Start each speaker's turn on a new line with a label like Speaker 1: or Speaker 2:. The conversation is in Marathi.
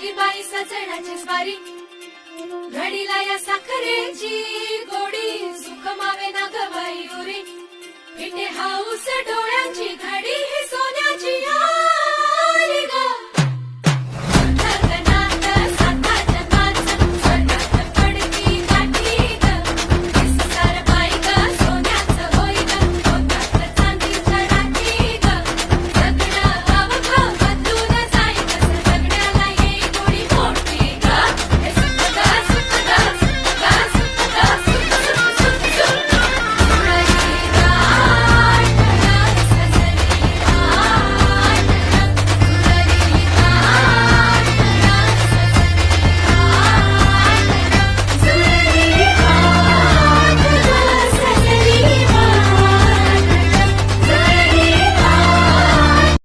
Speaker 1: आली बाई सजण्याची स्वारी, घडीला या साखरेची गोडी, सुख मावे ना गवाई उरी, फिटे हाऊस डोळ्यांची घडी ही सोने